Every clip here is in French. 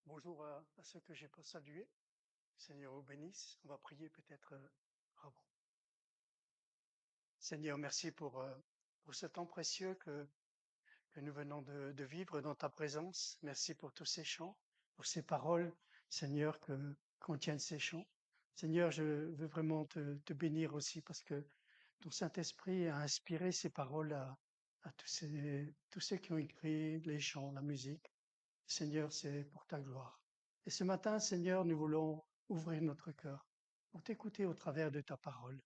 Bonjour à ceux que j'ai pas salués. Seigneur vous bénisse. On va prier peut-être avant. Seigneur, merci pour ce temps précieux que nous venons de vivre dans ta présence. Merci pour tous ces chants, pour ces paroles, Seigneur, que contiennent ces chants. Seigneur, je veux vraiment te bénir aussi parce que ton Saint-Esprit a inspiré ces paroles à tous ceux qui ont écrit les chants, la musique. Seigneur, c'est pour ta gloire. Et ce matin, Seigneur, nous voulons ouvrir notre cœur pour t'écouter au travers de ta parole.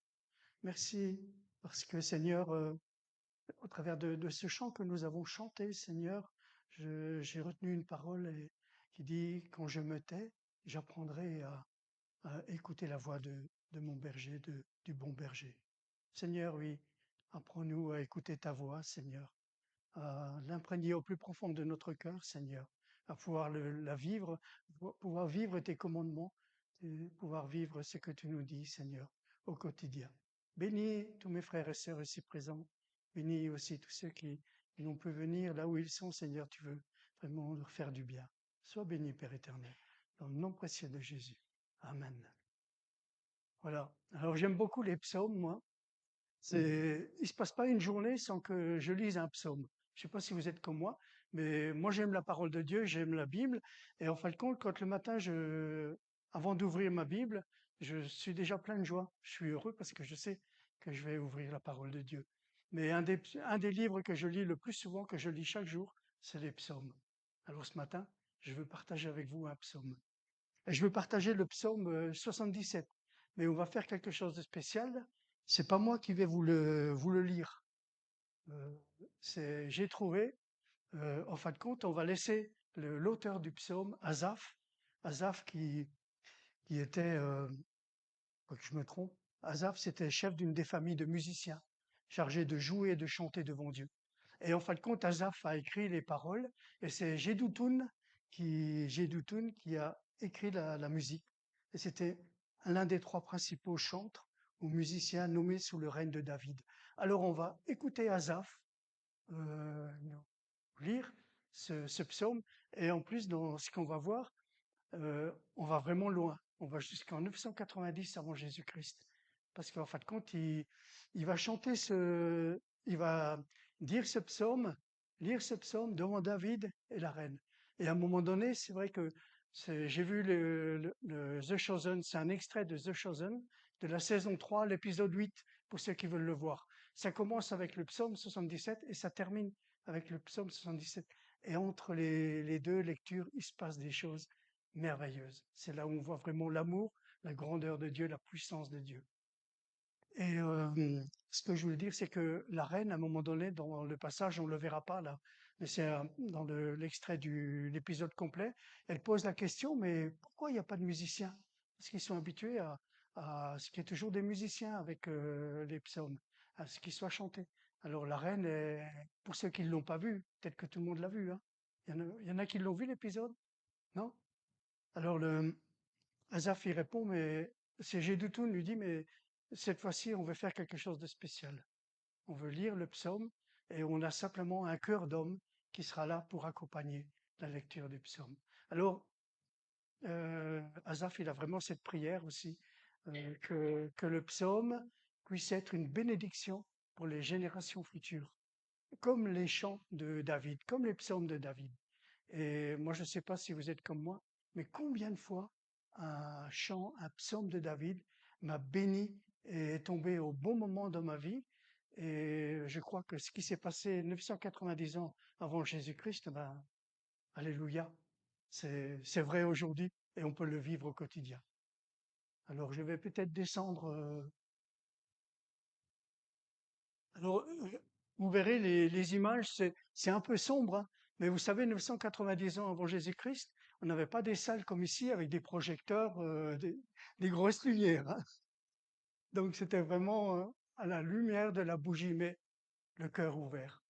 Merci parce que, Seigneur, au travers de ce chant que nous avons chanté, Seigneur, j'ai retenu une parole qui dit, quand je me tais, j'apprendrai à écouter la voix de mon berger, du bon berger. Seigneur, oui, apprends-nous à écouter ta voix, Seigneur, à l'imprégner au plus profond de notre cœur, Seigneur, à pouvoir la vivre, pouvoir vivre tes commandements, et pouvoir vivre ce que tu nous dis, Seigneur, au quotidien. Bénis tous mes frères et sœurs ici présents. Bénis aussi tous ceux qui n'ont pu venir là où ils sont, Seigneur, tu veux vraiment leur faire du bien. Sois béni, Père éternel, dans le nom précieux de Jésus. Amen. Voilà. Alors j'aime beaucoup les psaumes, moi. Il se passe pas une journée sans que je lise un psaume. Je sais pas si vous êtes comme moi, mais moi j'aime la parole de Dieu, j'aime la Bible, et en fin de compte, quand le matin avant d'ouvrir ma Bible, je suis déjà plein de joie. Je suis heureux parce que je sais que je vais ouvrir la parole de Dieu. Mais un des livres que je lis le plus souvent, que je lis chaque jour, c'est les psaumes. Alors ce matin, je veux partager avec vous un psaume. Et je veux partager le psaume 77. Mais on va faire quelque chose de spécial. C'est pas moi qui vais vous le lire. Euh, j'ai trouvé, en fin de compte, on va laisser l'auteur du psaume, Asaph, Asaph qui était, pas que je me trompe, Asaph c'était chef d'une des familles de musiciens, chargé de jouer et de chanter devant Dieu. Et en fin de compte, Asaph a écrit les paroles, et c'est Jeduthun qui a écrit la musique. Et c'était l'un des trois principaux chantres ou musiciens nommés sous le règne de David. Alors on va écouter Asaph nous lire ce psaume, et en plus dans ce qu'on va voir, on va vraiment loin. On va jusqu'en 990 avant Jésus-Christ. Parce qu'en fin de compte, il va chanter il va dire ce psaume, lire ce psaume devant David et la reine. Et à un moment donné, c'est vrai que j'ai vu le The Chosen, c'est un extrait de The Chosen, de la saison 3, l'épisode 8, pour ceux qui veulent le voir. Ça commence avec le psaume 77 et ça termine avec le psaume 77. Et entre les deux lectures, il se passe des choses merveilleuse. C'est là où on voit vraiment l'amour, la grandeur de Dieu, la puissance de Dieu. Et ce que je voulais dire, c'est que la reine, à un moment donné, dans le passage, on le verra pas là, mais c'est dans l'extrait de l'épisode complet, elle pose la question, mais pourquoi il n'y a pas de musiciens? Parce qu'ils sont habitués à ce qu'il y ait toujours des musiciens avec les psaumes, à ce qu'ils soient chantés. Alors la reine, pour ceux qui ne l'ont pas vu, peut-être que tout le monde l'a vu, hein. Il y en a qui l'ont vu l'épisode, non? Alors Asaph il répond, mais c'est Jeduthun lui dit, mais cette fois-ci, on veut faire quelque chose de spécial. On veut lire le psaume et on a simplement un cœur d'homme qui sera là pour accompagner la lecture du psaume. Alors, Asaph, il a vraiment cette prière aussi, que le psaume puisse être une bénédiction pour les générations futures, comme les chants de David, comme les psaumes de David. Et moi, je ne sais pas si vous êtes comme moi, mais combien de fois un chant, un psaume de David m'a béni et est tombé au bon moment dans ma vie. Et je crois que ce qui s'est passé 990 ans avant Jésus-Christ, ben, alléluia, c'est vrai aujourd'hui et on peut le vivre au quotidien. Alors, je vais peut-être descendre. Alors, vous verrez les images, c'est un peu sombre, hein, mais vous savez, 990 ans avant Jésus-Christ, on n'avait pas des salles comme ici avec des projecteurs, des grosses lumières, hein. Donc c'était vraiment à la lumière de la bougie, mais le cœur ouvert.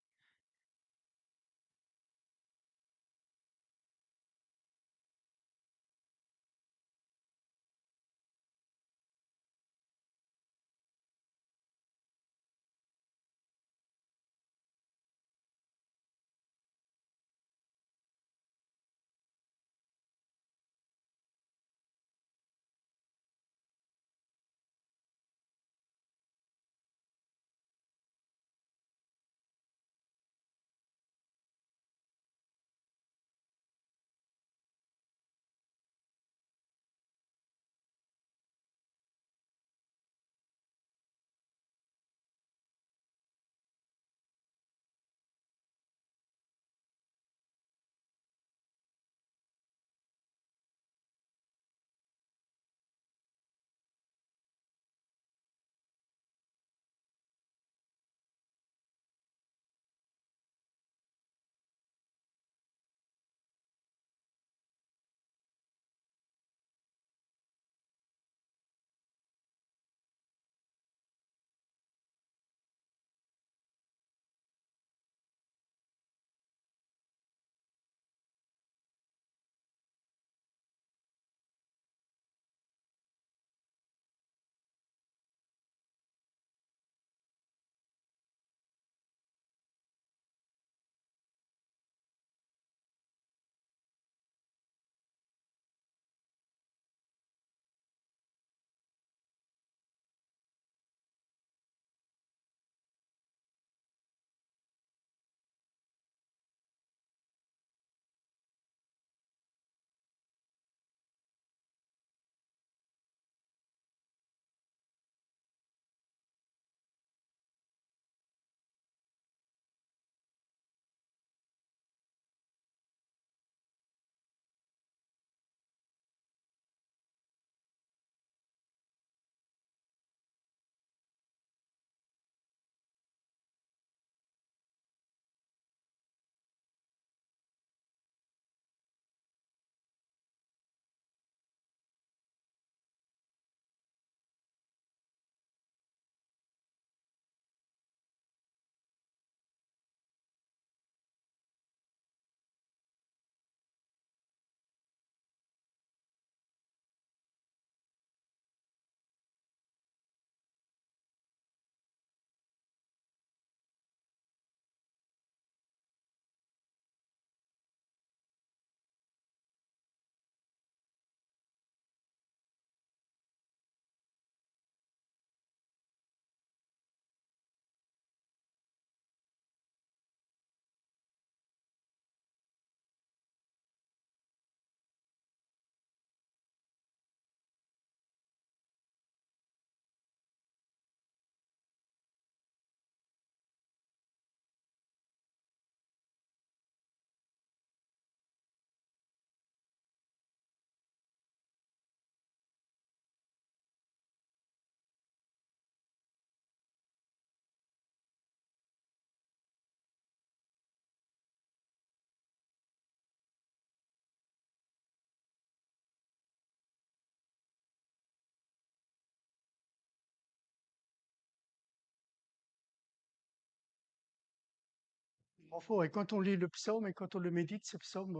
Parfois, et quand on lit le psaume et quand on le médite, ce psaume,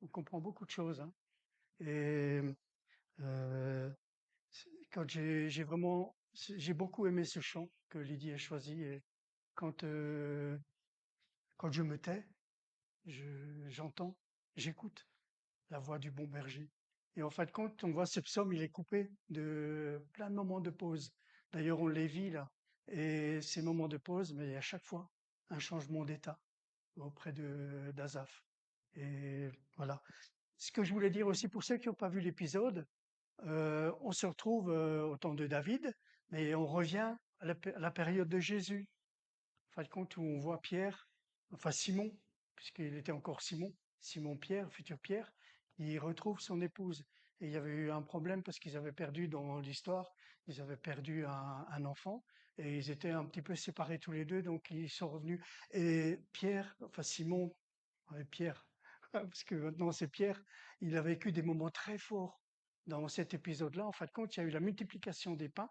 on comprend beaucoup de choses, hein. Et euh, quand j'ai beaucoup aimé ce chant que Lydie a choisi. Et quand, quand je me tais, j'entends, j'écoute la voix du bon berger. Et en fin de compte, on voit ce psaume, il est coupé de plein de moments de pause. D'ailleurs, on les vit là. Et ces moments de pause, mais à chaque fois, un changement d'état auprès de d'Azaph. Et voilà. Ce que je voulais dire aussi pour ceux qui n'ont pas vu l'épisode, on se retrouve au temps de David, mais on revient à la période de Jésus. En fin de compte, où on voit Pierre, enfin Simon, puisqu'il était encore Simon, Simon Pierre, futur Pierre, il retrouve son épouse. Et il y avait eu un problème parce qu'ils avaient perdu dans l'histoire, ils avaient perdu un enfant et ils étaient un petit peu séparés tous les deux, donc ils sont revenus. Et Pierre, enfin Simon, ouais, Pierre, parce que maintenant c'est Pierre, il a vécu des moments très forts dans cet épisode-là. En fin de compte, il y a eu la multiplication des pains.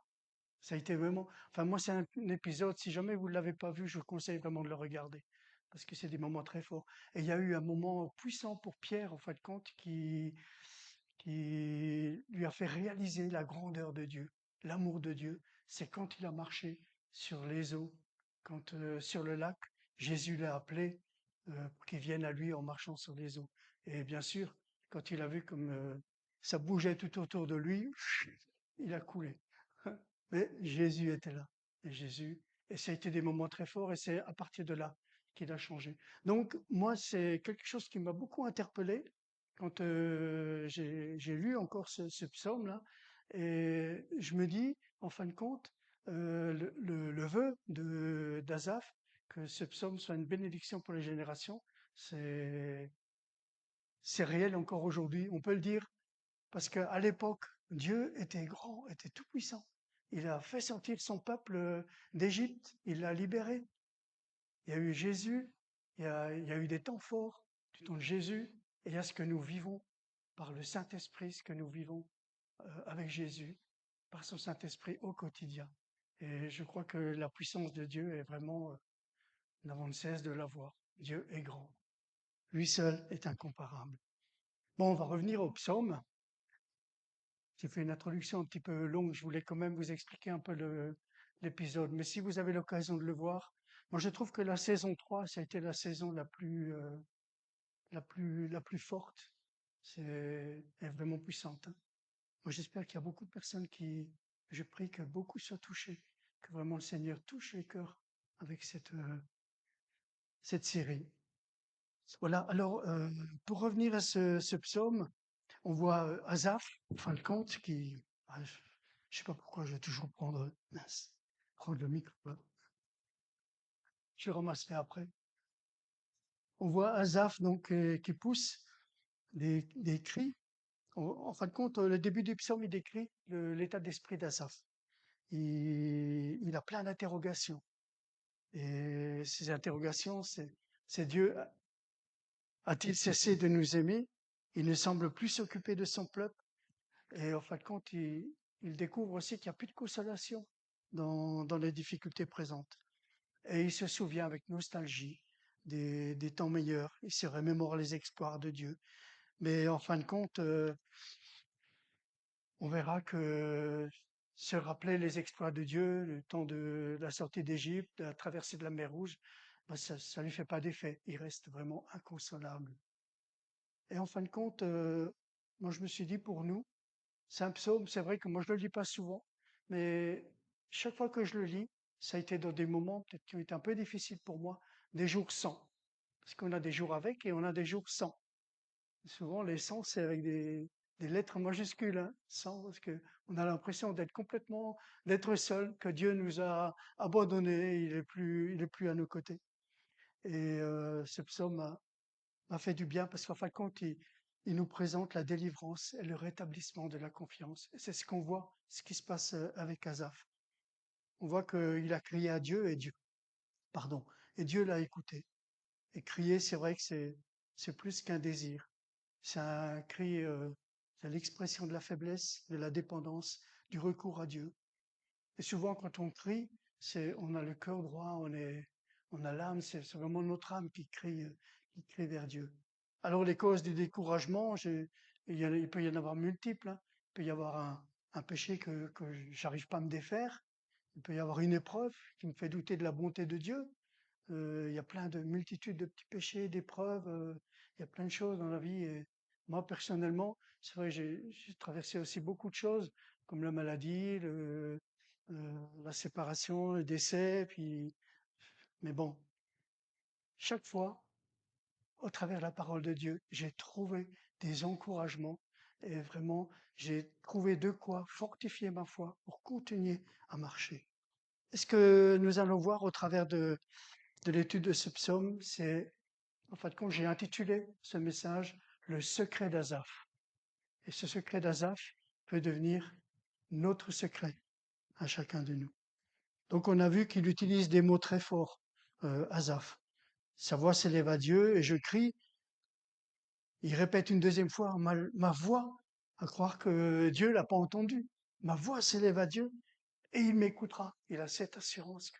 Ça a été vraiment, enfin moi c'est un épisode, si jamais vous ne l'avez pas vu, je vous conseille vraiment de le regarder, parce que c'est des moments très forts. Et il y a eu un moment puissant pour Pierre, en fin de compte, qui lui a fait réaliser la grandeur de Dieu, l'amour de Dieu. C'est quand il a marché sur les eaux, quand sur le lac, Jésus l'a appelé pour qu'il vienne à lui en marchant sur les eaux. Et bien sûr, quand il a vu comme ça bougeait tout autour de lui, il a coulé. Mais Jésus était là. Et Jésus, et ça a été des moments très forts, et c'est à partir de là qu'il a changé. Donc, moi, c'est quelque chose qui m'a beaucoup interpellé quand j'ai lu encore ce psaume-là. Et je me dis, en fin de compte, le vœu d'Azaph, que ce psaume soit une bénédiction pour les générations, c'est, c'est réel encore aujourd'hui. On peut le dire parce qu'à l'époque, Dieu était grand, était tout-puissant. Il a fait sortir son peuple d'Égypte, il l'a libéré. Il y a eu Jésus, il y a eu des temps forts du temps de Jésus, et il y a ce que nous vivons par le Saint-Esprit, ce que nous vivons avec Jésus, par son Saint-Esprit au quotidien. Et je crois que la puissance de Dieu est vraiment, nous n'avons de cesse de la voir. Dieu est grand. Lui seul est incomparable. Bon, on va revenir au psaume. J'ai fait une introduction un petit peu longue, je voulais quand même vous expliquer un peu l'épisode. Mais si vous avez l'occasion de le voir, moi je trouve que la saison 3, ça a été la saison la plus forte. Elle est vraiment puissante, hein. Moi j'espère qu'il y a beaucoup de personnes je prie que beaucoup soient touchés, que vraiment le Seigneur touche les cœurs avec cette série. Voilà, alors pour revenir à ce psaume, on voit Asaph, en fin de compte, je sais pas pourquoi je vais toujours prendre le micro, là. Je le ramasserai après. On voit Asaph donc qui pousse des cris. En fin de compte, le début du psaume, il décrit l'état d'esprit d'Asaph. Il a plein d'interrogations. Et ces interrogations, c'est Dieu a-t-il cessé de nous aimer? Il ne semble plus s'occuper de son peuple. Et en fin de compte, il découvre aussi qu'il n'y a plus de consolation dans les difficultés présentes. Et il se souvient avec nostalgie des temps meilleurs. Il se remémore les exploits de Dieu. Mais en fin de compte, on verra que se rappeler les exploits de Dieu, le temps de la sortie d'Égypte, de la traversée de la mer Rouge, ben ça ne lui fait pas d'effet. Il reste vraiment inconsolable. Et en fin de compte, moi je me suis dit pour nous, c'est un psaume, c'est vrai que moi je le lis pas souvent, mais chaque fois que je le lis, ça a été dans des moments peut-être qui ont été un peu difficiles pour moi, des jours sans. Parce qu'on a des jours avec et on a des jours sans. Souvent, les sans, c'est avec des lettres majuscules, hein, sans, parce que on a l'impression d'être seul, que Dieu nous a abandonnés, il est plus à nos côtés. Et ce psaume m'a fait du bien parce qu'en fin de compte, il nous présente la délivrance et le rétablissement de la confiance. Et c'est ce qu'on voit, ce qui se passe avec Asaph. On voit qu'il a crié à Dieu pardon, et Dieu l'a écouté. Et crier, c'est vrai que c'est plus qu'un désir. C'est un cri, c'est l'expression de la faiblesse, de la dépendance, du recours à Dieu. Et souvent, quand on crie, on a le cœur droit, On a l'âme, c'est vraiment notre âme qui crie vers Dieu. Alors les causes du découragement, il peut y en avoir multiples, hein. Il peut y avoir un péché que j'arrive pas à me défaire. Il peut y avoir une épreuve qui me fait douter de la bonté de Dieu. Il y a plein de multitudes de petits péchés, d'épreuves. Il y a plein de choses dans la vie. Et moi, personnellement, c'est vrai, j'ai traversé aussi beaucoup de choses, comme la maladie, la séparation, le décès. Mais bon, chaque fois, au travers de la parole de Dieu, j'ai trouvé des encouragements et vraiment, j'ai trouvé de quoi fortifier ma foi pour continuer à marcher. Et ce que nous allons voir au travers de l'étude de ce psaume, c'est, en fin de compte, j'ai intitulé ce message Le secret d'Azaph. Et ce secret d'Azaph peut devenir notre secret à chacun de nous. Donc on a vu qu'il utilise des mots très forts, Azaph. Sa voix s'élève à Dieu et je crie. Il répète une deuxième fois, ma voix, à croire que Dieu l'a pas entendu. Ma voix s'élève à Dieu et il m'écoutera. Il a cette assurance que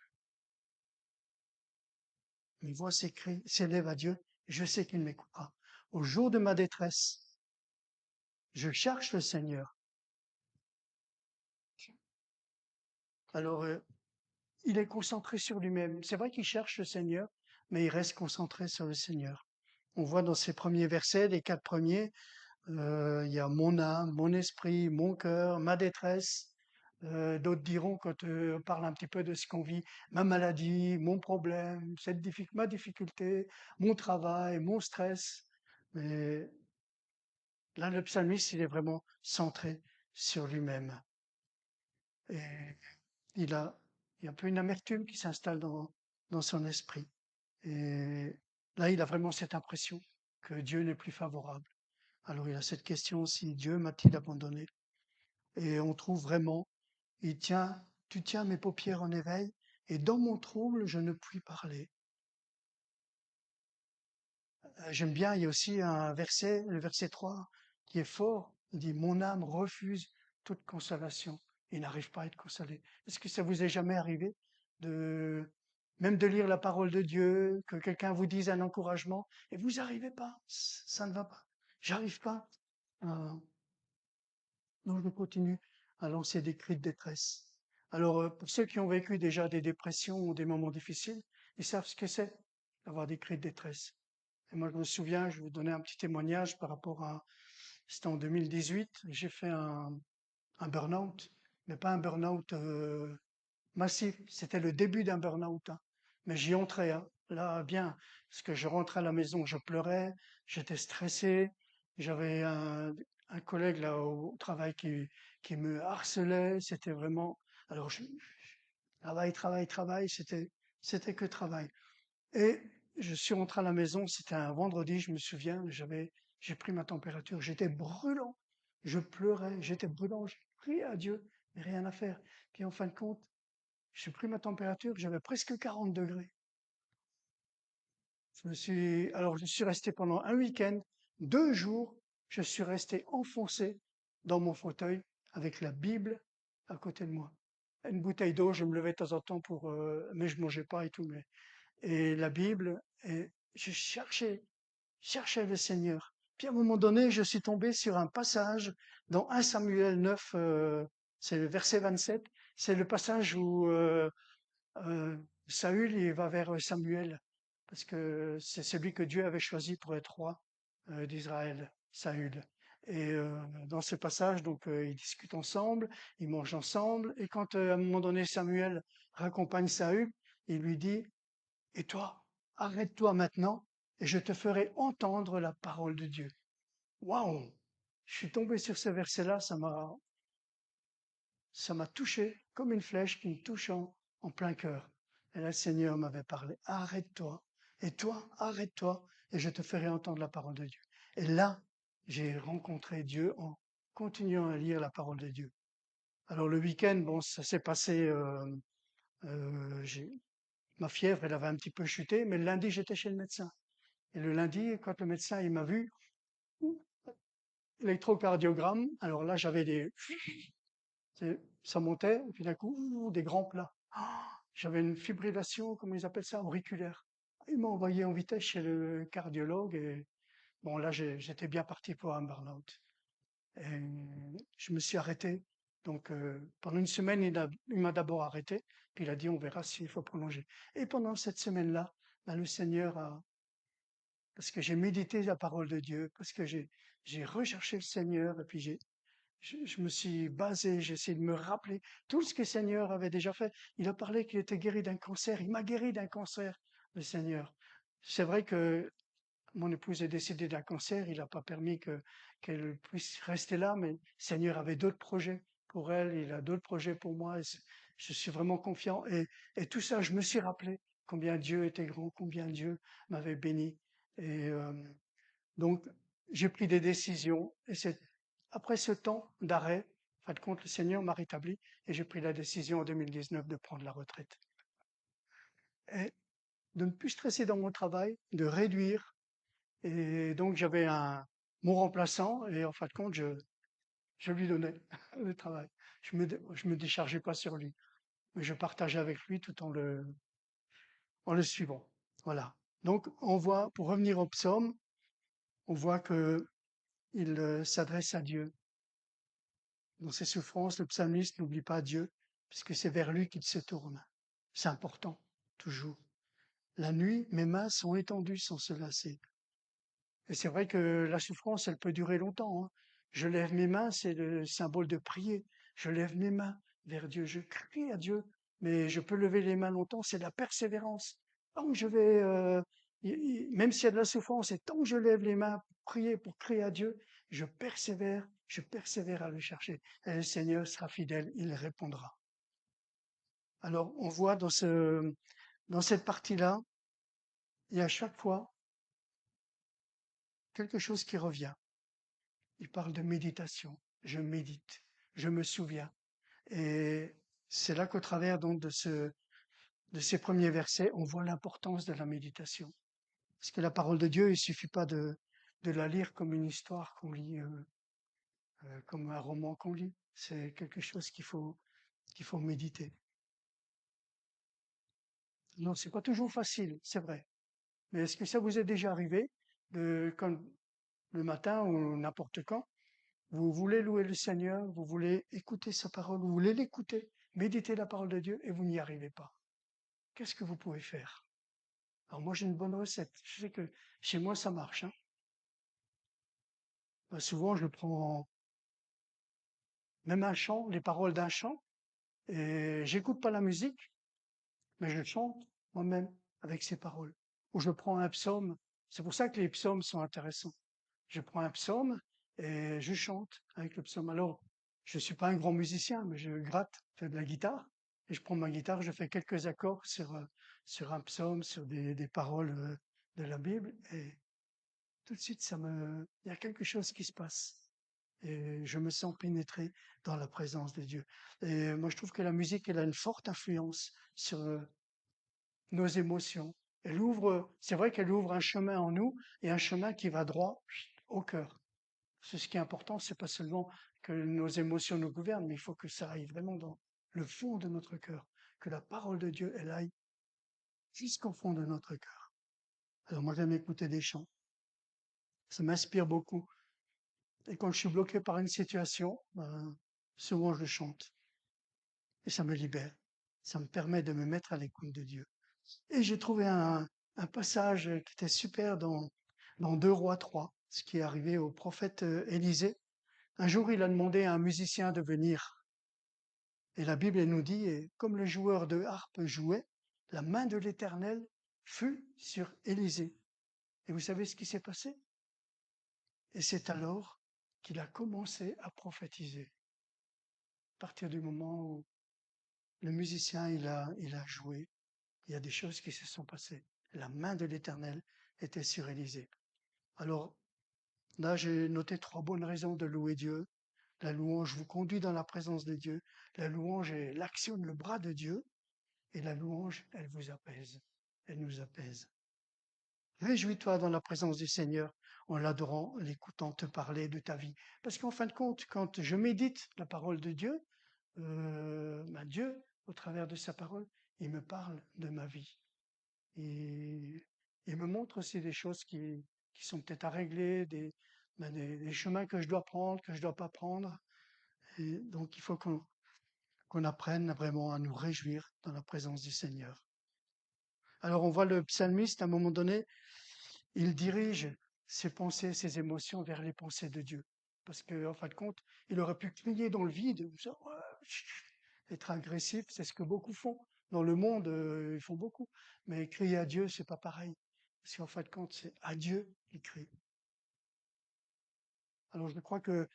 mes voix s'élèvent à Dieu et je sais qu'il m'écoutera. Au jour de ma détresse, je cherche le Seigneur. Alors, il est concentré sur lui-même. C'est vrai qu'il cherche le Seigneur, mais il reste concentré sur le Seigneur. On voit dans ces premiers versets, les 4 premiers, il y a mon âme, mon esprit, mon cœur, ma détresse. D'autres diront, quand on parle un petit peu de ce qu'on vit, ma maladie, mon problème, ma difficulté, mon travail, mon stress. Mais là, le psalmiste, il est vraiment centré sur lui-même. Et il a, il y a un peu une amertume qui s'installe dans son esprit. Et là, il a vraiment cette impression que Dieu n'est plus favorable. Alors il a cette question, si Dieu m'a-t-il abandonné? Et on trouve vraiment, tu tiens mes paupières en éveil, et dans mon trouble, je ne puis parler. J'aime bien, il y a aussi un verset, le verset 3, qui est fort. Il dit, mon âme refuse toute consolation. Il n'arrive pas à être consolé. Est-ce que ça vous est jamais arrivé de, même de lire la parole de Dieu, que quelqu'un vous dise un encouragement, et vous n'arrivez pas, ça ne va pas, j'arrive pas. Euh, donc je continue à lancer des cris de détresse. Alors, pour ceux qui ont vécu déjà des dépressions ou des moments difficiles, ils savent ce que c'est d'avoir des cris de détresse. Et moi, je me souviens, je vais vous donner un petit témoignage par rapport à, c'était en 2018, j'ai fait un burn-out, mais pas un burn-out massif, c'était le début d'un burn-out, hein. Mais j'y entrais, hein, là, bien, parce que je rentrais à la maison, je pleurais, j'étais stressé, j'avais un collègue là au travail qui me harcelait, c'était vraiment, alors travail, c'était que travail. Et je suis rentré à la maison, c'était un vendredi, je me souviens, j'ai pris ma température, j'étais brûlant, je pleurais, j'étais brûlant, j'ai prié à Dieu, mais rien à faire. Puis en fin de compte, j'ai pris ma température, j'avais presque 40 degrés. Alors je suis resté pendant un week-end, 2 jours, je suis resté enfoncé dans mon fauteuil avec la Bible à côté de moi. Une bouteille d'eau, je me levais de temps en temps mais je mangeais pas et tout, et la Bible, et je cherchais le Seigneur. Puis à un moment donné, je suis tombé sur un passage dans 1 Samuel 9, c'est le verset 27, c'est le passage où Saül il va vers Samuel, parce que c'est celui que Dieu avait choisi pour être roi d'Israël, Saül. Et dans ce passage, donc ils discutent ensemble, ils mangent ensemble, et quand à un moment donné Samuel raccompagne Saül, il lui dit, et toi, arrête-toi maintenant, et je te ferai entendre la parole de Dieu. Waouh! Je suis tombé sur ce verset-là, ça m'a touché comme une flèche qui me touche en plein cœur. Et là, le Seigneur m'avait parlé, arrête-toi, et toi, arrête-toi, et je te ferai entendre la parole de Dieu. Et là, j'ai rencontré Dieu en continuant à lire la parole de Dieu. Alors le week-end, bon, ça s'est passé, ma fièvre, elle avait un petit peu chuté, mais le lundi, j'étais chez le médecin. Et le lundi, quand le médecin, il m'a vu, électrocardiogramme, alors là, ça montait, et puis d'un coup, des grands plats. j'avais une fibrillation, comment ils appellent ça, auriculaire. Ils m'ont envoyé en vitesse chez le cardiologue et bon, là, j'étais bien parti pour un burn-out. Et je me suis arrêté. Donc, pendant une semaine, il m'a d'abord arrêté, puis il a dit, on verra s'il faut prolonger. Et pendant cette semaine-là, ben, le Seigneur parce que j'ai médité la parole de Dieu, parce que j'ai recherché le Seigneur, et puis je me suis basé, j'ai essayé de me rappeler tout ce que le Seigneur avait déjà fait. Il a parlé qu'il était guéri d'un cancer, il m'a guéri d'un cancer, le Seigneur. C'est vrai que mon épouse est décédée d'un cancer, il n'a pas permis qu'elle puisse rester là, mais le Seigneur avait d'autres projets pour elle, il a d'autres projets pour moi, et je suis vraiment confiant. Et tout ça, je me suis rappelé combien Dieu était grand, combien Dieu m'avait béni. Et donc, j'ai pris des décisions, et c'est après ce temps d'arrêt, en fin de compte, le Seigneur m'a rétabli, et j'ai pris la décision en 2019 de prendre la retraite. Et de ne plus stresser dans mon travail, de réduire. Et donc, j'avais mon remplaçant et en fin de compte, je lui donnais le travail. Je me déchargeais pas sur lui, mais je partageais avec lui tout en le suivant. Voilà. Donc, on voit, pour revenir au psaume, on voit que il s'adresse à Dieu. Dans ses souffrances, le psalmiste n'oublie pas Dieu, puisque c'est vers lui qu'il se tourne. C'est important, toujours. La nuit, mes mains sont étendues sans se lasser. Et c'est vrai que la souffrance, elle peut durer longtemps, hein. Je lève mes mains, c'est le symbole de prier. Je lève mes mains vers Dieu, je crie à Dieu, mais je peux lever les mains longtemps, c'est la persévérance. Tant que je vais, même s'il y a de la souffrance, et tant que je lève les mains pour prier, pour crier à Dieu, je persévère à le chercher. Et le Seigneur sera fidèle, il répondra. Alors, on voit dans cette partie-là, il y a à chaque fois quelque chose qui revient. Il parle de méditation. Je médite, je me souviens. Et c'est là qu'au travers donc de ces premiers versets, on voit l'importance de la méditation. Parce que la parole de Dieu, il suffit pas de la lire comme une histoire qu'on lit, comme un roman qu'on lit. C'est quelque chose qu'il faut méditer. Non, c'est pas toujours facile, c'est vrai. Mais est-ce que ça vous est déjà arrivé quand le matin ou n'importe quand, vous voulez louer le Seigneur, vous voulez écouter sa parole, vous voulez l'écouter, méditer la parole de Dieu et vous n'y arrivez pas. Qu'est-ce que vous pouvez faire? Alors moi j'ai une bonne recette. Je sais que chez moi ça marche, hein. Souvent je prends même un chant, les paroles d'un chant, et j'écoute pas la musique, mais je chante moi-même avec ces paroles. Ou je prends un psaume. C'est pour ça que les psaumes sont intéressants. Je prends un psaume et je chante avec le psaume. Alors, je suis pas un grand musicien, mais je gratte, je fais de la guitare, et je prends ma guitare, je fais quelques accords sur un psaume, sur des paroles de la Bible, et tout de suite, il y a quelque chose qui se passe. Et je me sens pénétré dans la présence de Dieu. Et moi, je trouve que la musique, elle a une forte influence sur nos émotions. C'est vrai qu'elle ouvre un chemin en nous et un chemin qui va droit au cœur. Ce qui est important, c'est pas seulement que nos émotions nous gouvernent, mais il faut que ça aille vraiment dans le fond de notre cœur, que la parole de Dieu, elle aille jusqu'au fond de notre cœur. Alors moi, j'aime écouter des chants. Ça m'inspire beaucoup. Et quand je suis bloqué par une situation, ben, souvent je chante. Et ça me libère. Ça me permet de me mettre à l'écoute de Dieu. Et j'ai trouvé un passage qui était super dans 2 Rois 3, ce qui est arrivé au prophète Élisée. Un jour, il a demandé à un musicien de venir. Et la Bible elle nous dit, et comme le joueur de harpe jouait, la main de l'Éternel fut sur Élisée. Et vous savez ce qui s'est passé? Et c'est alors qu'il a commencé à prophétiser. À partir du moment où le musicien il a joué, il y a des choses qui se sont passées. La main de l'Éternel était sur Élisée. Alors là, j'ai noté 3 bonnes raisons de louer Dieu. La louange vous conduit dans la présence de Dieu. La louange, elle actionne le bras de Dieu. Et la louange, elle vous apaise. Elle nous apaise. Réjouis-toi dans la présence du Seigneur en l'adorant, en l'écoutant te parler de ta vie. Parce qu'en fin de compte, quand je médite la parole de Dieu, Dieu, au travers de sa parole, il me parle de ma vie. Et il me montre aussi des choses qui sont peut-être à régler, des chemins que je dois prendre, que je dois pas prendre. Et donc, il faut qu'on apprenne vraiment à nous réjouir dans la présence du Seigneur. Alors, on voit le psalmiste, à un moment donné, il dirige ses pensées, ses émotions vers les pensées de Dieu. Parce que, en fin de compte, il aurait pu crier dans le vide, être agressif, c'est ce que beaucoup font. Dans le monde, ils font beaucoup. Mais crier à Dieu, c'est pas pareil. Parce qu'en fin de compte, c'est à Dieu qu'il crie. Alors, je crois que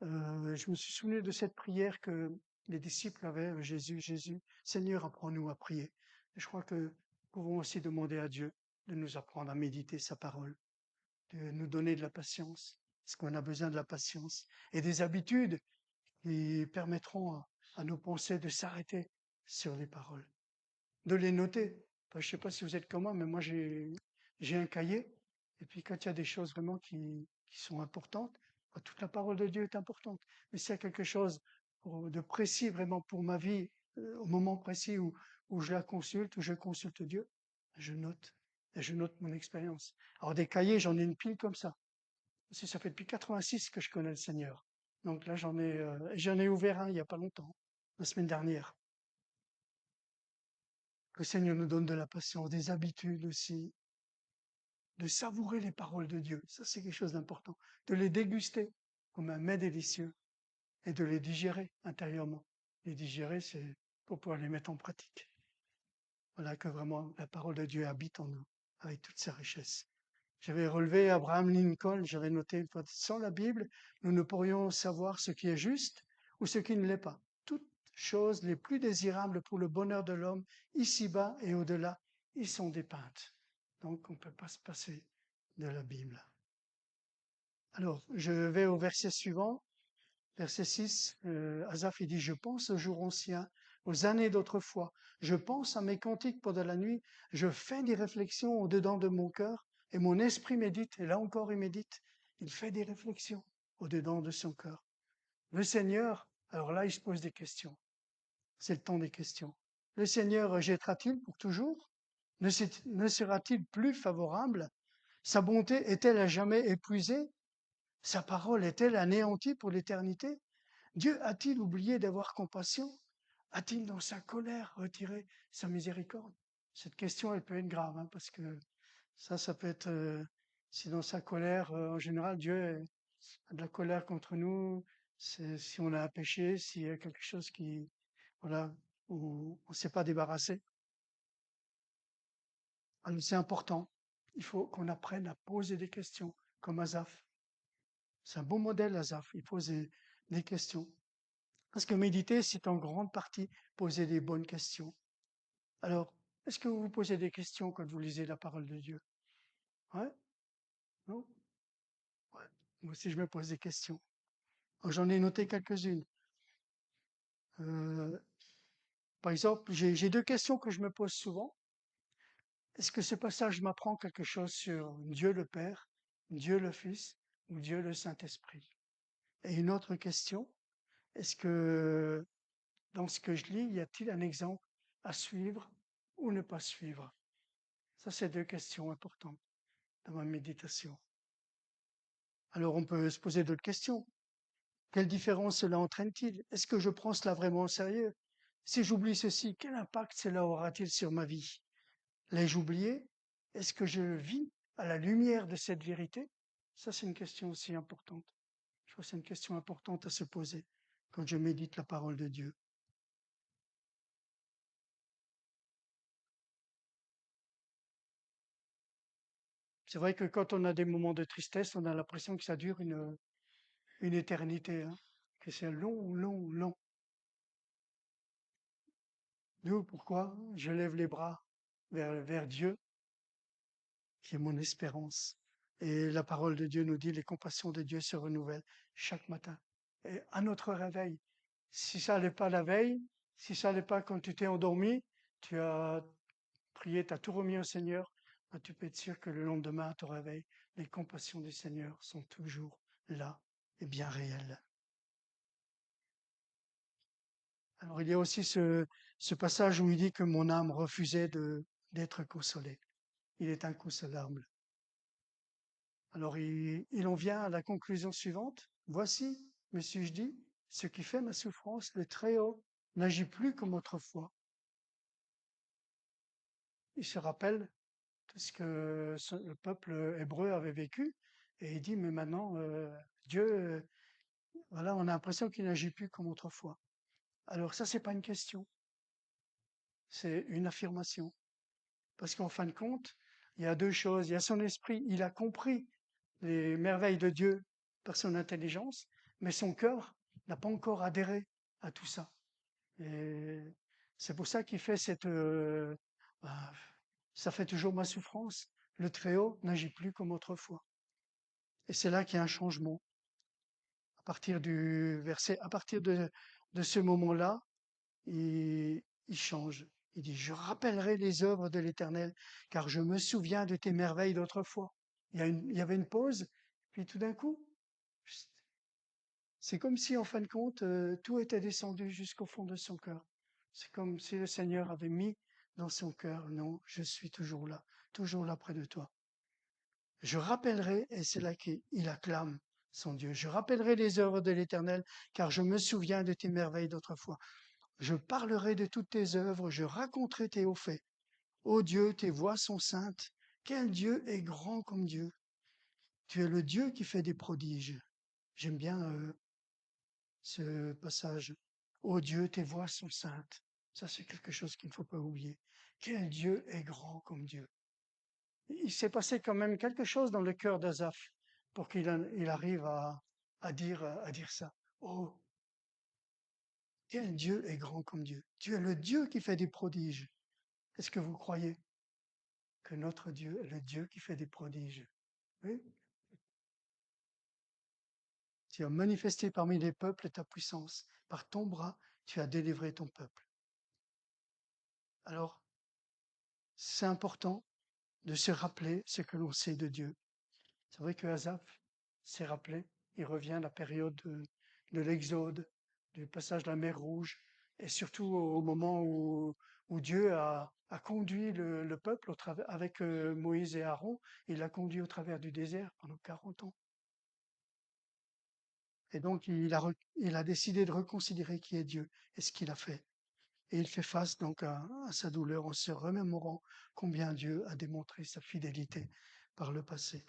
je me suis souvenu de cette prière que les disciples avaient, Jésus, Jésus, Seigneur, apprends-nous à prier. Et je crois que nous pouvons aussi demander à Dieu de nous apprendre à méditer sa parole, de nous donner de la patience, parce qu'on a besoin de la patience, et des habitudes qui permettront à nos pensées de s'arrêter sur les paroles, de les noter. Enfin, je ne sais pas si vous êtes comme moi, j'ai un cahier, et puis quand il y a des choses vraiment qui sont importantes, toute la parole de Dieu est importante. Mais s'il y a quelque chose de précis vraiment pour ma vie, au moment précis où je la consulte, où je consulte Dieu, je note. Et je note mon expérience. Alors des cahiers, j'en ai une pile comme ça. Parce que ça fait depuis 86 que je connais le Seigneur. Donc là, j'en ai ouvert un il n'y a pas longtemps, la semaine dernière. Que le Seigneur nous donne de la patience, des habitudes aussi, de savourer les paroles de Dieu. Ça, c'est quelque chose d'important. De les déguster comme un mets délicieux et de les digérer intérieurement. Les digérer, c'est pour pouvoir les mettre en pratique. Voilà que vraiment la parole de Dieu habite en nous avec toute sa richesse. J'avais relevé Abraham Lincoln, j'avais noté une fois, sans la Bible, nous ne pourrions savoir ce qui est juste ou ce qui ne l'est pas. Toutes choses les plus désirables pour le bonheur de l'homme, ici-bas et au-delà, y sont dépeintes. Donc, on ne peut pas se passer de la Bible. Alors, je vais au verset suivant, verset 6. Asaph, il dit, je pense aux jours anciens, aux années d'autrefois. Je pense à mes cantiques pendant la nuit. Je fais des réflexions au-dedans de mon cœur et mon esprit médite. Et là encore, il médite. Il fait des réflexions au-dedans de son cœur. Le Seigneur, alors là, il se pose des questions. C'est le temps des questions. Le Seigneur jettera-t-il pour toujours? Ne sera-t-il plus favorable? Sa bonté est-elle à jamais épuisée? Sa parole est-elle anéantie pour l'éternité? Dieu a-t-il oublié d'avoir compassion? A-t-il dans sa colère retiré sa miséricorde? Cette question, elle peut être grave, hein, parce que ça peut être, si dans sa colère, en général, Dieu a de la colère contre nous, si on a un péché, s'il y a quelque chose qui, voilà, où on ne s'est pas débarrassé. Alors c'est important. Il faut qu'on apprenne à poser des questions, comme Asaph. C'est un bon modèle, Asaph. Il pose des questions. Parce que méditer, c'est en grande partie poser des bonnes questions. Alors, est-ce que vous vous posez des questions quand vous lisez la parole de Dieu? Ouais? Non? Ouais. Moi aussi, je me pose des questions. J'en ai noté quelques-unes. Euh, Par exemple, j'ai deux questions que je me pose souvent. Est-ce que ce passage m'apprend quelque chose sur Dieu le Père, Dieu le Fils ou Dieu le Saint-Esprit? Et une autre question, est-ce que dans ce que je lis, y a-t-il un exemple à suivre ou ne pas suivre? Ça, c'est deux questions importantes dans ma méditation. Alors, on peut se poser d'autres questions. Quelle différence cela entraîne-t-il? Est-ce que je prends cela vraiment au sérieux? Si j'oublie ceci, quel impact cela aura-t-il sur ma vie? L'ai-je oublié? Est-ce que je vis à la lumière de cette vérité? Ça, c'est une question aussi importante. Je crois que c'est une question importante à se poser quand je médite la parole de Dieu. C'est vrai que quand on a des moments de tristesse, on a l'impression que ça dure une éternité, hein, que c'est long, long, long. D'où pourquoi je lève les bras vers Dieu, qui est mon espérance. Et la parole de Dieu nous dit, les compassions de Dieu se renouvellent chaque matin. Et à notre réveil, si ça n'est pas la veille, si ça n'est pas quand tu t'es endormi, tu as prié, tu as tout remis au Seigneur, ben, tu peux être sûr que le lendemain, à ton réveil, les compassions du Seigneur sont toujours là et bien réelles. Alors il y a aussi ce passage où il dit que mon âme refusait d'être consolée. Il est inconsolable. Alors il en vient à la conclusion suivante. Voici, me suis-je dit, ce qui fait ma souffrance, le Très-Haut n'agit plus comme autrefois. Il se rappelle tout ce que le peuple hébreu avait vécu et il dit, mais maintenant, Dieu, voilà, on a l'impression qu'il n'agit plus comme autrefois. Alors ça, c'est pas une question, c'est une affirmation. Parce qu'en fin de compte, il y a deux choses. Il y a son esprit, il a compris les merveilles de Dieu par son intelligence, mais son cœur n'a pas encore adhéré à tout ça. Et c'est pour ça qu'il fait bah, ça fait toujours ma souffrance. Le Très-Haut n'agit plus comme autrefois. Et c'est là qu'il y a un changement. À partir de ce moment-là, il change. Il dit, je rappellerai les œuvres de l'Éternel, car je me souviens de tes merveilles d'autrefois. Il y avait une pause, puis tout d'un coup, c'est comme si, en fin de compte, tout était descendu jusqu'au fond de son cœur. C'est comme si le Seigneur avait mis dans son cœur, non, je suis toujours là près de toi. Je rappellerai, et c'est là qu'il acclame son Dieu, je rappellerai les œuvres de l'Éternel, car je me souviens de tes merveilles d'autrefois. Je parlerai de toutes tes œuvres, je raconterai tes hauts faits. Ô Dieu, tes voies sont saintes. Quel Dieu est grand comme Dieu. Tu es le Dieu qui fait des prodiges. J'aime bien ce passage. Ô Dieu, tes voies sont saintes. Ça, c'est quelque chose qu'il ne faut pas oublier. Quel Dieu est grand comme Dieu. Il s'est passé quand même quelque chose dans le cœur d'Azaph pour il arrive à dire ça. Oh, quel Dieu est grand comme Dieu. Tu es le Dieu qui fait des prodiges. Est-ce que vous croyez que notre Dieu est le Dieu qui fait des prodiges? Oui. Tu as manifesté parmi les peuples ta puissance. Par ton bras, tu as délivré ton peuple. Alors, c'est important de se rappeler ce que l'on sait de Dieu. C'est vrai que Asaph s'est rappelé, il revient à la période de l'Exode, du passage de la mer Rouge, et surtout au moment où Dieu a conduit le peuple avec Moïse et Aaron, il l'a conduit au travers du désert pendant 40 ans. Et donc il a décidé de reconsidérer qui est Dieu et ce qu'il a fait. Et il fait face donc à sa douleur en se remémorant combien Dieu a démontré sa fidélité par le passé.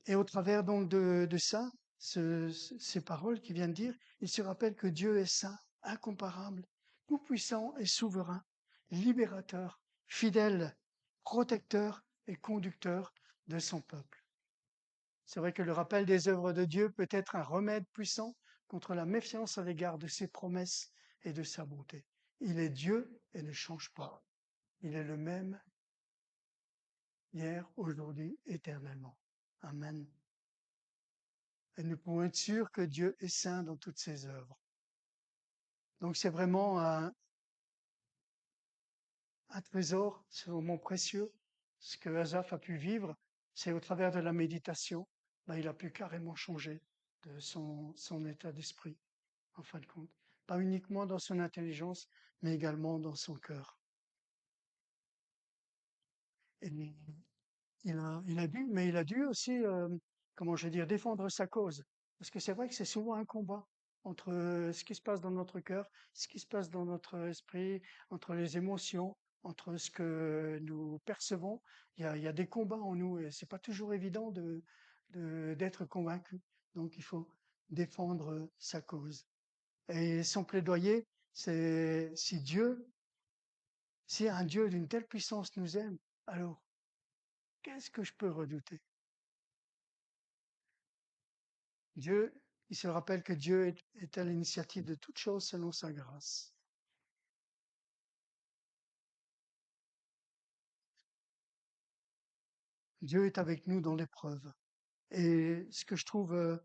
Et au travers donc de ça, ces paroles qu'il vient de dire, il se rappelle que Dieu est saint, incomparable, tout-puissant et souverain, libérateur, fidèle, protecteur et conducteur de son peuple. C'est vrai que le rappel des œuvres de Dieu peut être un remède puissant contre la méfiance à l'égard de ses promesses et de sa bonté. Il est Dieu et ne change pas. Il est le même hier, aujourd'hui, éternellement. Amen. Et nous pouvons être sûrs que Dieu est saint dans toutes ses œuvres. Donc c'est vraiment un trésor, c'est vraiment précieux. Ce que Asaph a pu vivre, c'est au travers de la méditation, là il a pu carrément changer de son état d'esprit, en fin de compte. Pas uniquement dans son intelligence, mais également dans son cœur. Et il a dû, mais il a dû aussi, comment je vais dire, défendre sa cause. Parce que c'est vrai que c'est souvent un combat entre ce qui se passe dans notre cœur, ce qui se passe dans notre esprit, entre les émotions, entre ce que nous percevons. Il y a des combats en nous et c'est pas toujours évident d'être convaincu. Donc il faut défendre sa cause. Et son plaidoyer, c'est si un Dieu d'une telle puissance nous aime, alors qu'est-ce que je peux redouter? Dieu, il se rappelle que Dieu est à l'initiative de toutes choses selon sa grâce. Dieu est avec nous dans l'épreuve. Et ce que je trouve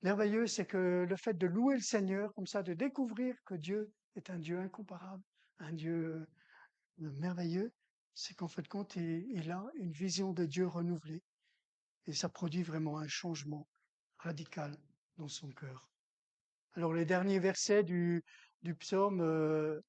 merveilleux, c'est que le fait de louer le Seigneur, comme ça, de découvrir que Dieu est un Dieu incomparable, un Dieu merveilleux, c'est qu'en fait de compte, il a une vision de Dieu renouvelée. Et ça produit vraiment un changement radical dans son cœur. Alors les derniers versets du psaume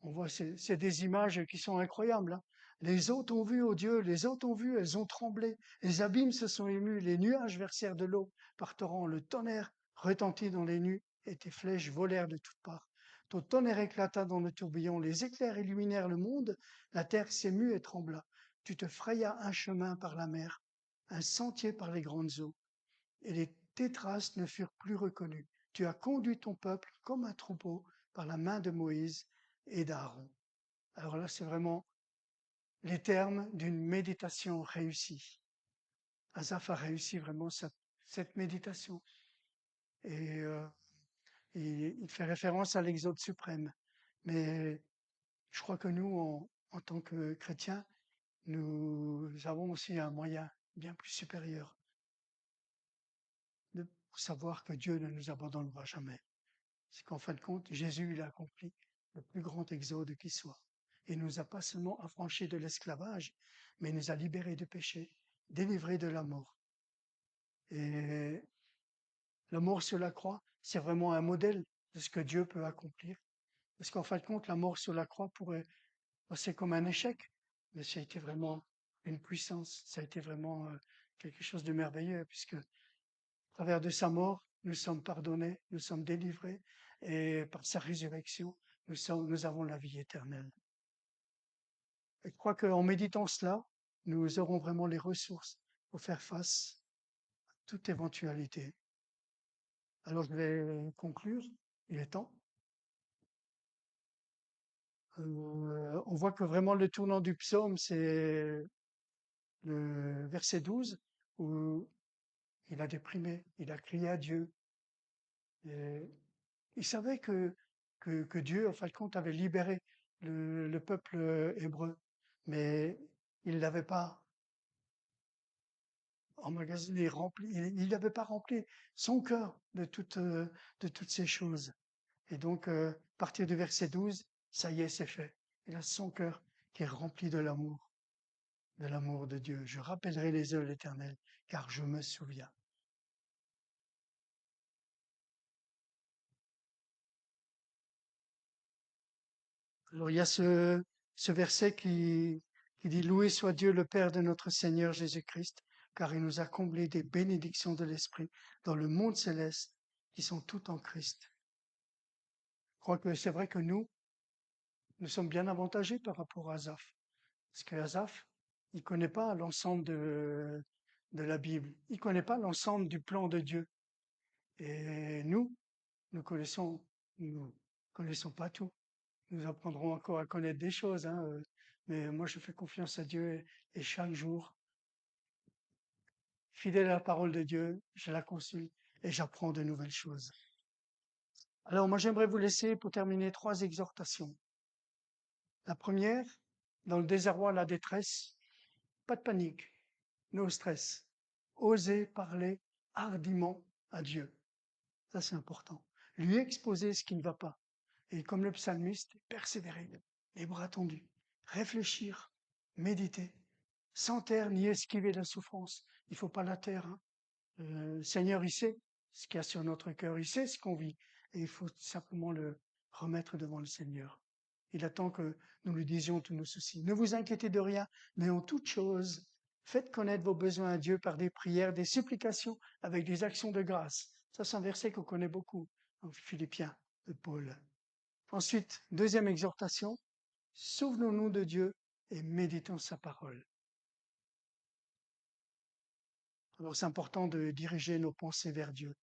On voit, c'est des images qui sont incroyables, hein. Les eaux ont vu, ô Dieu, les eaux ont vu, elles ont tremblé. Les abîmes se sont émus, les nuages versèrent de l'eau par torrents, le tonnerre retentit dans les nues et tes flèches volèrent de toutes parts. Ton tonnerre éclata dans le tourbillon, les éclairs illuminèrent le monde, la terre s'émut et trembla. Tu te frayas un chemin par la mer, un sentier par les grandes eaux, et tes traces ne furent plus reconnues. Tu as conduit ton peuple comme un troupeau par la main de Moïse et d'Aaron. Alors là, c'est vraiment les termes d'une méditation réussie. Asaph a réussi vraiment cette méditation. Et il fait référence à l'exode suprême. Mais je crois que nous, en tant que chrétiens, nous avons aussi un moyen bien plus supérieur de savoir que Dieu ne nous abandonnera jamais. C'est qu'en fin de compte, Jésus, il a accompli le plus grand exode qui soit. Il nous a pas seulement affranchis de l'esclavage, mais il nous a libérés du péché, délivrés de la mort. Et la mort sur la croix, c'est vraiment un modèle de ce que Dieu peut accomplir. Parce qu'en fin de compte, la mort sur la croix pourrait passer comme un échec, mais ça a été vraiment une puissance, ça a été vraiment quelque chose de merveilleux, puisque à travers de sa mort, nous sommes pardonnés, nous sommes délivrés, et par sa résurrection, nous avons la vie éternelle. Et je crois qu'en méditant cela, nous aurons vraiment les ressources pour faire face à toute éventualité. Alors je vais conclure, il est temps. On voit que vraiment le tournant du psaume, c'est le verset 12, où il a déprimé, il a crié à Dieu. Et il savait que Dieu, en fin de compte, avait libéré le peuple hébreu, mais il l'avait pas emmagasiné, rempli, il n'avait pas rempli son cœur de toutes ces choses. Et donc, à partir du verset 12, ça y est, c'est fait. Il a son cœur qui est rempli de l'amour de Dieu. Je rappellerai les œuvres de l'Éternel, car je me souviens. Alors, il y a ce verset qui dit, Loué soit Dieu le Père de notre Seigneur Jésus-Christ, car il nous a comblés des bénédictions de l'Esprit dans le monde céleste, qui sont toutes en Christ. Je crois que c'est vrai que nous sommes bien avantagés par rapport à Asaph. Parce que Asaph, il connaît pas l'ensemble de la Bible. Il connaît pas l'ensemble du plan de Dieu. Et nous nous connaissons pas tout. Nous apprendrons encore à connaître des choses, hein, mais moi je fais confiance à Dieu et chaque jour, fidèle à la parole de Dieu, je la consulte et j'apprends de nouvelles choses. Alors moi j'aimerais vous laisser pour terminer 3 exhortations. La première, dans le désarroi, la détresse, pas de panique, no stress. Osez parler hardiment à Dieu. Ça c'est important. Lui exposer ce qui ne va pas. Et comme le psalmiste, persévérer, les bras tendus, réfléchir, méditer, sans taire ni esquiver la souffrance. Il faut pas la taire, hein. Le Seigneur, il sait ce qu'il y a sur notre cœur, il sait ce qu'on vit, et il faut simplement le remettre devant le Seigneur. Il attend que nous lui disions tous nos soucis. Ne vous inquiétez de rien, mais en toute chose, faites connaître vos besoins à Dieu par des prières, des supplications, avec des actions de grâce. Ça, c'est un verset qu'on connaît beaucoup en Philippiens de Paul. Ensuite, deuxième exhortation, souvenons-nous de Dieu et méditons sa parole. Alors c'est important de diriger nos pensées vers Dieu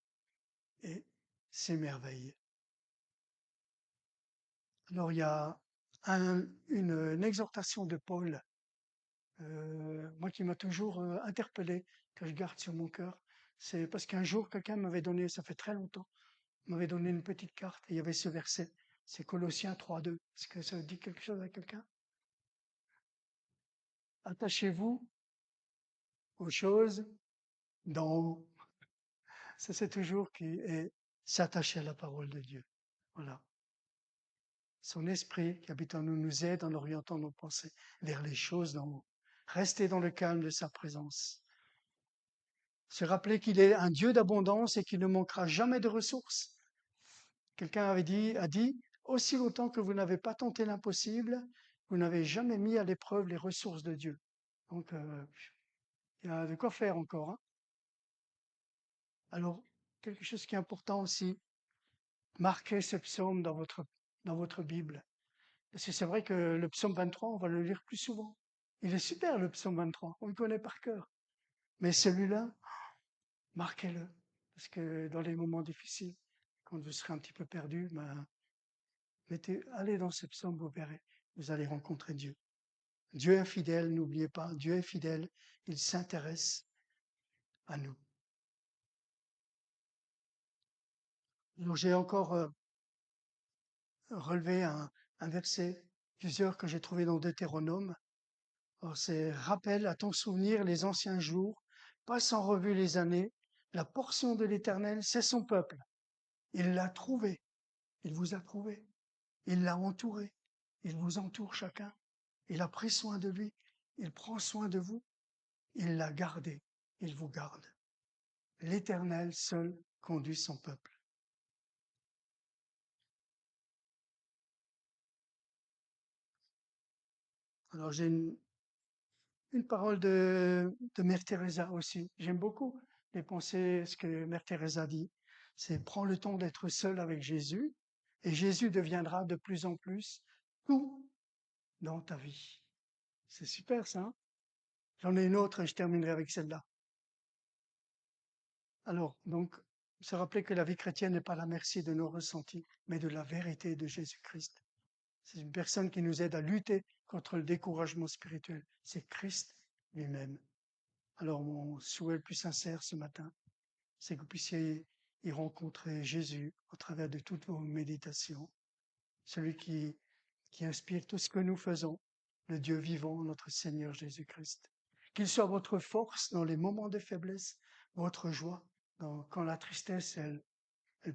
et ses merveilles. Alors il y a une exhortation de Paul, moi qui m'a toujours interpellé, que je garde sur mon cœur. C'est parce qu'un jour quelqu'un m'avait donné, ça fait très longtemps, m'avait donné une petite carte et il y avait ce verset. C'est Colossiens 3:2. Est-ce que ça dit quelque chose à quelqu'un? Attachez-vous aux choses d'en haut. Ça, c'est toujours qui est s'attacher à la parole de Dieu. Voilà. Son esprit qui habite en nous nous aide en orientant nos pensées vers les choses d'en haut. Rester dans le calme de sa présence. Se rappeler qu'il est un Dieu d'abondance et qu'il ne manquera jamais de ressources. Quelqu'un a dit, aussi longtemps que vous n'avez pas tenté l'impossible, vous n'avez jamais mis à l'épreuve les ressources de Dieu. Donc, il y a de quoi faire encore, hein. Alors, quelque chose qui est important aussi, marquez ce psaume dans votre Bible. Parce que c'est vrai que le psaume 23, on va le lire plus souvent. Il est super, le psaume 23. On le connaît par cœur. Mais celui-là, marquez-le. Parce que dans les moments difficiles, quand vous serez un petit peu perdu, ben, allez dans ce psaume, vous verrez. Vous allez rencontrer Dieu. Dieu est fidèle, n'oubliez pas. Dieu est fidèle. Il s'intéresse à nous. Alors, j'ai encore relevé un verset, plusieurs que j'ai trouvé dans Deutéronome. Alors, c'est rappelle à ton souvenir les anciens jours, passe en revue les années, la portion de l'Éternel, c'est son peuple. Il l'a trouvé, il vous a trouvé, il l'a entouré, il vous entoure chacun, il a pris soin de lui, il prend soin de vous, il l'a gardé, il vous garde. L'Éternel seul conduit son peuple. Alors j'ai une parole de Mère Teresa aussi. J'aime beaucoup les pensées, ce que Mère Teresa dit. C'est prends le temps d'être seul avec Jésus et Jésus deviendra de plus en plus tout dans ta vie. C'est super ça, hein. J'en ai une autre et je terminerai avec celle-là. Alors, donc, se rappeler que la vie chrétienne n'est pas la merci de nos ressentis, mais de la vérité de Jésus-Christ. C'est une personne qui nous aide à lutter contre le découragement spirituel. C'est Christ lui-même. Alors, mon souhait le plus sincère ce matin, c'est que vous puissiez y rencontrer Jésus au travers de toutes vos méditations, celui qui inspire tout ce que nous faisons, le Dieu vivant, notre Seigneur Jésus-Christ. Qu'il soit votre force dans les moments de faiblesse, votre joie quand la tristesse, elle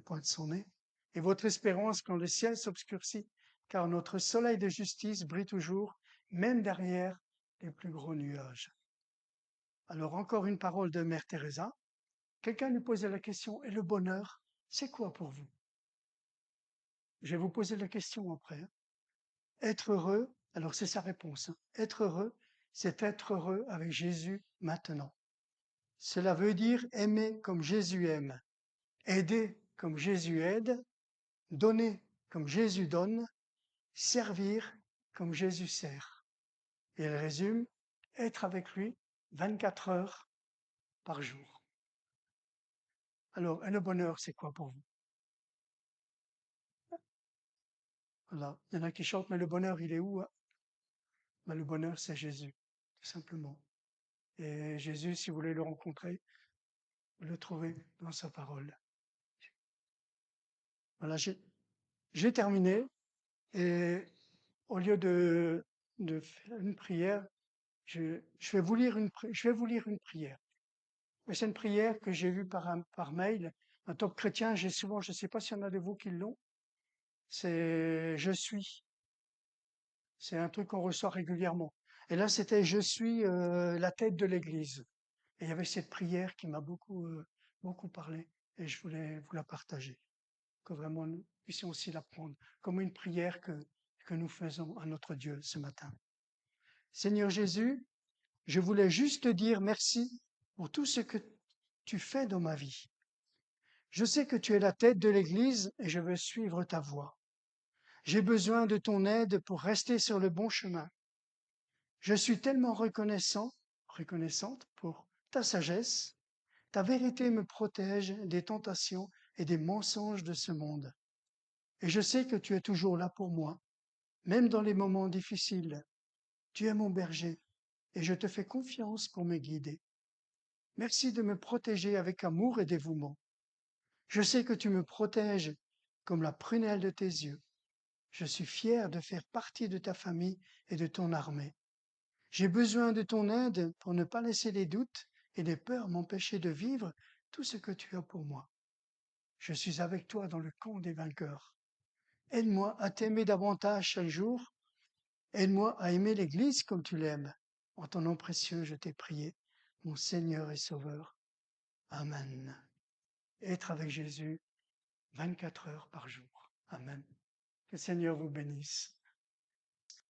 pointe son nez, et votre espérance quand le ciel s'obscurcit, car notre soleil de justice brille toujours, même derrière les plus gros nuages. Alors encore une parole de Mère Teresa. Quelqu'un lui posait la question, et le bonheur, c'est quoi pour vous? Je vais vous poser la question après, hein. Être heureux, alors c'est sa réponse, hein. Être heureux, c'est être heureux avec Jésus maintenant. Cela veut dire aimer comme Jésus aime, aider comme Jésus aide, donner comme Jésus donne, servir comme Jésus sert. Et elle résume, être avec lui 24 heures par jour. Alors, et le bonheur, c'est quoi pour vous? Voilà. Il y en a qui chantent, mais le bonheur, il est où, hein? Ben, le bonheur, c'est Jésus, tout simplement. Et Jésus, si vous voulez le rencontrer, vous le trouvez dans sa parole. Voilà, j'ai terminé. Et au lieu de faire une prière, je vais vous lire je vais vous lire une prière. Mais c'est une prière que j'ai vue par mail. En tant que chrétien, j'ai souvent, je ne sais pas s'il y en a de vous qui l'ont, c'est je suis. C'est un truc qu'on reçoit régulièrement. Et là, c'était je suis la tête de l'Église. Et il y avait cette prière qui m'a beaucoup parlé. Et je voulais vous la partager. Que vraiment nous puissions aussi la prendre comme une prière que nous faisons à notre Dieu ce matin. Seigneur Jésus, je voulais juste te dire merci pour tout ce que tu fais dans ma vie. Je sais que tu es la tête de l'Église et je veux suivre ta voie. J'ai besoin de ton aide pour rester sur le bon chemin. Je suis tellement reconnaissante pour ta sagesse. Ta vérité me protège des tentations et des mensonges de ce monde. Et je sais que tu es toujours là pour moi, même dans les moments difficiles. Tu es mon berger et je te fais confiance pour me guider. Merci de me protéger avec amour et dévouement. Je sais que tu me protèges comme la prunelle de tes yeux. Je suis fier de faire partie de ta famille et de ton armée. J'ai besoin de ton aide pour ne pas laisser les doutes et les peurs m'empêcher de vivre tout ce que tu as pour moi. Je suis avec toi dans le camp des vainqueurs. Aide-moi à t'aimer davantage chaque jour. Aide-moi à aimer l'Église comme tu l'aimes. En ton nom précieux, je t'ai prié, mon Seigneur et Sauveur. Amen. Être avec Jésus 24 heures par jour. Amen. Que le Seigneur vous bénisse.